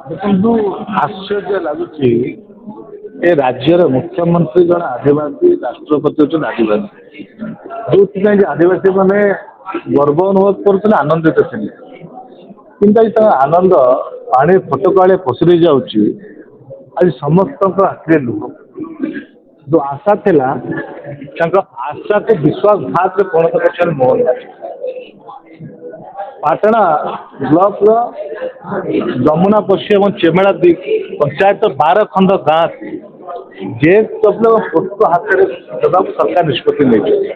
ଦେଖନ୍ତୁ ଆଶ୍ଚର୍ଯ୍ୟ ଲାଗୁଛି ଏ ରାଜ୍ୟର ମୁଖ୍ୟମନ୍ତ୍ରୀ ଜଣେ ଆଦିବାସୀ, ରାଷ୍ଟ୍ରପତି ହେଉଛନ୍ତି ଆଦିବାସୀ। ଯୋଉଥିପାଇଁ ଯେ ଆଦିବାସୀ ମାନେ ଗର୍ବ ଅନୁଭବ କରୁଥିଲେ, ଆନନ୍ଦିତ ଥିଲେ। କିନ୍ତୁ ଆଜି ତାଙ୍କ ଆନନ୍ଦ ପାଣି ଫଟକାଳେ ପଶିରି ଯାଉଛି। ଆଜି ସମସ୍ତଙ୍କ ଆଖିରେ ଲୁହ। ଯୋଉ ଆଶା ଥିଲା, ତାଙ୍କ ଆଶାକୁ ବିଶ୍ୱାସଘାତରେ ପରିଣତ କରିଛନ୍ତି ମୋହନ ମାଝୀ। ପାଟଣା ବ୍ଲକର ଯମୁନା ପଶ୍ଚିମ ଏବଂ ଚେମେଳା ପଞ୍ଚାୟତ 12 ଖଣ୍ଡ ଗାଁ ଜେଏସଡବ୍ଲ୍ୟୁ ଏବଂ ପୋସ୍କୋ ହାତରେ ଦେବାକୁ ସରକାର ନିଷ୍ପତ୍ତି ନେଇଛନ୍ତି।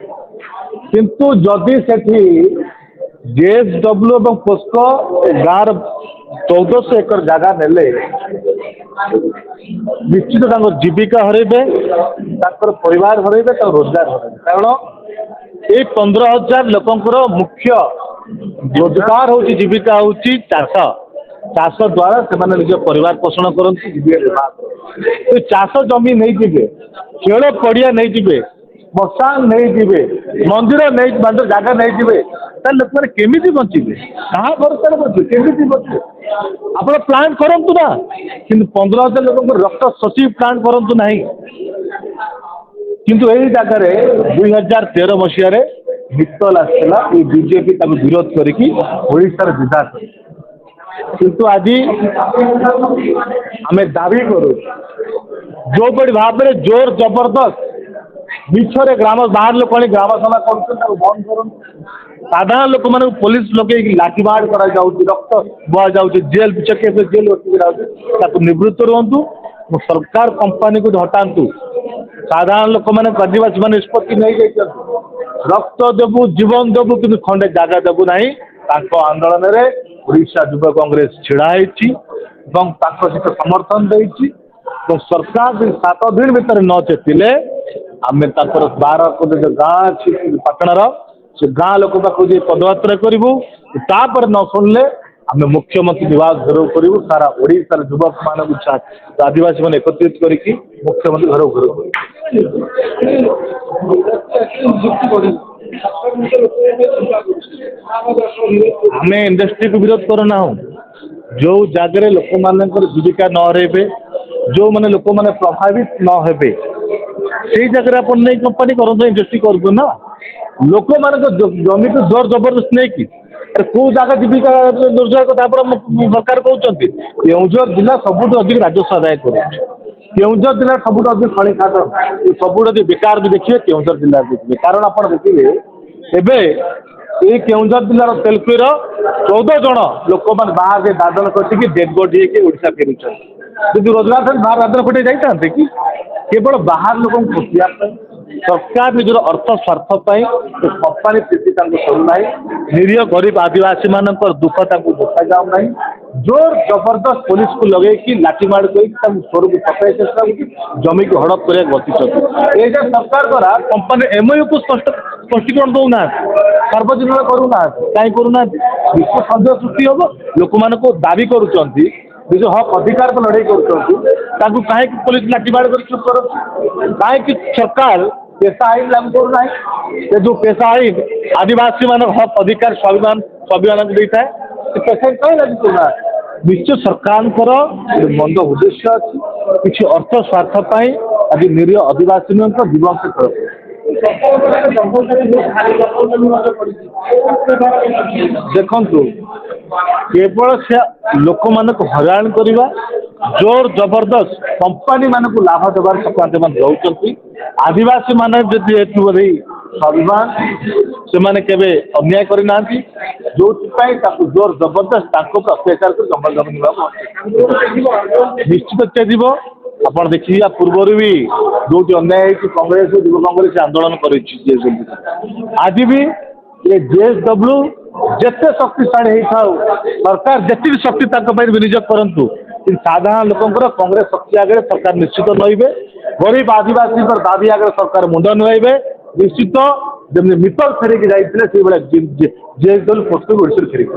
କିନ୍ତୁ ଯଦି ସେଠି ଜେଏସଡବ୍ଲ୍ୟୁ ଏବଂ ପୋସ୍କୋ ଗାଁର 1400 ଏକର ଜାଗା ନେଲେ ନିଶ୍ଚିତ ତାଙ୍କ ଜୀବିକା ହରାଇବେ, ତାଙ୍କର ପରିବାର ହରାଇବେ, ତାଙ୍କ ରୋଜଗାର ହରାଇବେ। କାରଣ ଏଇ 15,000 ଲୋକଙ୍କର ମୁଖ୍ୟ ରୋଜଗାର ହଉଛି, ଜୀବିକା ହଉଛି ଚାଷ। ଚାଷ ଦ୍ୱାରା ସେମାନେ ନିଜ ପରିବାର ପୋଷଣ କରନ୍ତି, ଜୀବିକା ନିର୍ବାହ କରନ୍ତି। ଚାଷ ଜମି ନେଇଯିବେ, ଖେଳ ପଡ଼ିଆ ନେଇଯିବେ, ଶ୍ମଶାନ ନେଇଯିବେ, ମନ୍ଦିର ଜାଗା ନେଇଯିବେ, ତାହେଲେ ଲୋକମାନେ କେମିତି ବଞ୍ଚିବେ? କାହା ଭରସାରେ ବଞ୍ଚିବେ? କେମିତି ବଞ୍ଚିବେ? ଆପଣ ପ୍ଲାନ୍ କରନ୍ତୁ ନା, କିନ୍ତୁ 15,000 ଲୋକଙ୍କର ରକ୍ତ ଶୋଷି ପ୍ଲାନ୍ କରନ୍ତୁ ନାହିଁ। କିନ୍ତୁ ଏଇ ଜାଗାରେ 2013 ମସିହାରେ ମିତ୍ତଲ ଆସିଥିଲା, ଏଇ ବିଜେପି ତାକୁ ବିରୋଧ କରିକି ଓଡ଼ିଶାର ବିଦା କରିଛି। କିନ୍ତୁ ଆଜି ଆମେ ଦାବି କରୁ, ଯୋଉଭଳି ଭାବରେ ଜୋର ଜବରଦସ୍ତ ମିଛରେ ବାହାର ଲୋକ ଆଣି ଗ୍ରାମ ସଭା କରୁଛନ୍ତି, ତାକୁ ବନ୍ଦ କରନ୍ତୁ। ସାଧାରଣ ଲୋକମାନଙ୍କୁ ପୋଲିସ ଲଗେଇକି ଲାଠିମାଡ଼ କରାଯାଉଛି, ରକ୍ତ ବୁହାଯାଉଛି, ଜେଲ ଜେଲ ଯାଉଛି, ତାକୁ ନିବୃତ୍ତ ରୁହନ୍ତୁ। ସରକାର କମ୍ପାନୀକୁ ହଟାନ୍ତୁ। ସାଧାରଣ ଲୋକମାନେ, ଆଦିବାସୀ ମାନେ ନିଷ୍ପତ୍ତି ନେଇଯାଇଛନ୍ତି, ରକ୍ତ ଦେବୁ, ଜୀବନ ଦେବୁ, କିନ୍ତୁ ଖଣ୍ଡେ ଜାଗା ଦେବୁ ନାହିଁ। ତାଙ୍କ ଆନ୍ଦୋଳନରେ ଓଡ଼ିଶା ଯୁବ କଂଗ୍ରେସ ଛିଡ଼ା ହେଇଛି ଏବଂ ତାଙ୍କ ସହିତ ସମର୍ଥନ ଦେଇଛି। ଏବଂ ସରକାର 7 ଦିନ ଭିତରେ ନ ଚେତିଲେ ଆମେ ତାଙ୍କର 12 ଗାଁ ଅଛି ପାଟଣାର, ସେ ଗାଁ ଲୋକ ପାଖକୁ ଯାଇ ପଦଯାତ୍ରା କରିବୁ। ତାପରେ ନ ଶୁଣିଲେ ଆମେ ମୁଖ୍ୟମନ୍ତ୍ରୀ ନିବାସ ଘେରାଉ କରିବୁ। ସାରା ଓଡ଼ିଶାର ଯୁବକମାନଙ୍କୁ ଆଦିବାସୀ ମାନେ ଏକତ୍ରିତ କରିକି ମୁଖ୍ୟମନ୍ତ୍ରୀ ଘେରାଉ କରିବୁ। ଆମେ ଇଣ୍ଡଷ୍ଟ୍ରିକୁ ବିରୋଧ କରୁନାହୁଁ। ଯୋଉ ଜାଗାରେ ଲୋକମାନଙ୍କର ଜୀବିକା ନ ହରାଇବେ, ଯୋଉମାନେ ଲୋକମାନେ ପ୍ରଭାବିତ ନ ହେବେ, ସେଇ ଜାଗାରେ ଆପଣ ନେଇ କମ୍ପାନୀ କରନ୍ତୁ, ଇଣ୍ଡଷ୍ଟ୍ରି କରନ୍ତୁ ନା। ଲୋକମାନଙ୍କ ଜମିକୁ ଜୋର ଜବରଦସ୍ତ ନେଇକି କୋଉ ଜାଗା ଜୀବିକା ରୋଜଗାର କଥା ଆପଣ ସରକାର କହୁଛନ୍ତି। କେଉଁଝର ଜିଲ୍ଲା ସବୁଠୁ ଅଧିକ ରାଜସ୍ୱ ଆଦାୟ କରୁଛି। କେଉଁଝର ଜିଲ୍ଲା ସବୁଠୁ ଅଧିକ ଖଣି ଖାତ, ସବୁଠୁ ଅଧିକ ବେକାର ବି ଦେଖିବେ କେଉଁଝର ଜିଲ୍ଲାରେ ଦେଖିବେ। କାରଣ ଆପଣ ଦେଖିବେ ଏବେ ଏଇ କେଉଁଝର ଜିଲ୍ଲାର ତେଲକୋଇର 14 ଜଣ ଲୋକମାନେ ବାହାରେ ଦାଦନ ଖଟିକି ଡେଡ୍ ବଡି ହେଇକି ଓଡ଼ିଶା ଫେରୁଛନ୍ତି। ଯଦି ରୋଜଗାର ଥାନ୍ତି ବାହାର ଦାଦନ ଖଟିକି ଯାଇଥାନ୍ତେ କି? କେବଳ ବାହାର ଲୋକଙ୍କୁ ଖୋଜିବା ପାଇଁ ସରକାର ନିଜର ଅର୍ଥ ସ୍ୱାର୍ଥ ପାଇଁ କମ୍ପାନୀ ସ୍ଥିତି ତାଙ୍କୁ କରୁନାହିଁ। ନିରୀହ ଗରିବ ଆଦିବାସୀମାନଙ୍କର ଦୁଃଖ ତାଙ୍କୁ ଦେଖାଯାଉନାହିଁ। ଜୋର ଜବରଦସ୍ତ ପୋଲିସକୁ ଲଗେଇକି ଲାଠିମାଡ଼ କରିକି ତାଙ୍କୁ ସ୍ୱରକୁ ପକାଇ ଚେଷ୍ଟା କରୁଛି, ଜମିକୁ ହଡ଼ପ କରିବାକୁ ବସିଛନ୍ତି। ଏଇଟା ସରକାର ଦ୍ୱାରା କମ୍ପାନୀ ଏମ୍ଓୟୁକୁ ସ୍ପଷ୍ଟୀକରଣ ଦେଉନାହାନ୍ତି, ସାର୍ବଜନୀନ କରୁନାହାନ୍ତି। କାହିଁ କରୁନାହାନ୍ତି? ବିଶ୍ୱ ସନ୍ଦେହ ସୃଷ୍ଟି ହେବ। ଲୋକମାନଙ୍କୁ ଦାବି କରୁଛନ୍ତି, ନିଜ ହକ୍ ଅଧିକାରକୁ ଲଢ଼େଇ କରୁଛନ୍ତି, ତାଙ୍କୁ କାହିଁକି ପୋଲିସ ଲାଠିମାଡ଼ କରି ଚୁପ୍ କରନ୍ତି? କାହିଁକି ସରକାର ପେସା ଆଇନ ଲାଗୁ କରୁନାହିଁ? ସେ ଯେଉଁ ପେସା ଆଇନ ଆଦିବାସୀମାନଙ୍କ ହକ୍ ଅଧିକାର ସ୍ୱାଭିମାନଙ୍କୁ ଦେଇଥାଏ, ସେ ପେସା ଆଇନ କାହିଁ ଲାଗୁ କରୁନାହାନ୍ତି? ନିଶ୍ଚୟ ସରକାରଙ୍କର ମନ୍ଦ ଉଦ୍ଦେଶ୍ୟ ଅଛି। କିଛି ଅର୍ଥ ସ୍ୱାର୍ଥ ପାଇଁ ଆଜି ନିରୀହ ଆଦିବାସୀଙ୍କ ଜୀବନ ସେ ଖେଳ। ଦେଖନ୍ତୁ, କେବଳ ସେ ଲୋକମାନଙ୍କୁ ହଇରାଣ କରିବା, ଜୋର ଜବରଦସ୍ତ କମ୍ପାନୀ ମାନଙ୍କୁ ଲାଭ ଦେବାର ସରକାର ମାନେ ରହୁଛନ୍ତି। ଆଦିବାସୀ ମାନେ ଯଦି ସ୍ୱାଭିମାନ, ସେମାନେ କେବେ ଅନ୍ୟାୟ କରିନାହାନ୍ତି। ଯୋଉଥିପାଇଁ ତାକୁ ଜୋର ଜବରଦସ୍ତ ତାଙ୍କ ଉପରେ ଅତ୍ୟାଚାର କରି ଜଙ୍ଗଲ ଜମି ନେବାକୁ ନିଶ୍ଚିତ ଚାଲିବ। ଆପଣ ଦେଖିବେ ୟା ପୂର୍ବରୁ ବି ଯୋଉଠି ଅନ୍ୟାୟ ହେଇଛି କଂଗ୍ରେସ ଯୁବ କଂଗ୍ରେସ ଆନ୍ଦୋଳନ କରିଛି। ଆଜି ବି ଏ ଜେଏସଡବ୍ଲ୍ୟୁ ଯେତେ ଶକ୍ତିଶାଳୀ ହେଇଥାଉ, ସରକାର ଯେତିକି ଶକ୍ତି ତାଙ୍କ ପାଇଁ ବିନିଯୋଗ କରନ୍ତୁ, କିନ୍ତୁ ସାଧାରଣ ଲୋକଙ୍କର କଂଗ୍ରେସ ଶକ୍ତି ଆଗରେ ସରକାର ନିଶ୍ଚିତ ରହିବେ। ଗରିବ ଆଦିବାସୀଙ୍କର ଦାବି ଆଗରେ ସରକାର ମୁଣ୍ଡ ନୁଆଇବେ। ନିଶ୍ଚିତ ଯେମିତି ମିତ୍ତଲ ଫେରିକି ଯାଇଥିଲେ ସେଇଭଳିଆ ଜେଏସଡବ୍ଲ୍ୟୁ ପୋଷ୍ଟକୁ ଓଡ଼ିଶାରୁ ଫେରିବେ।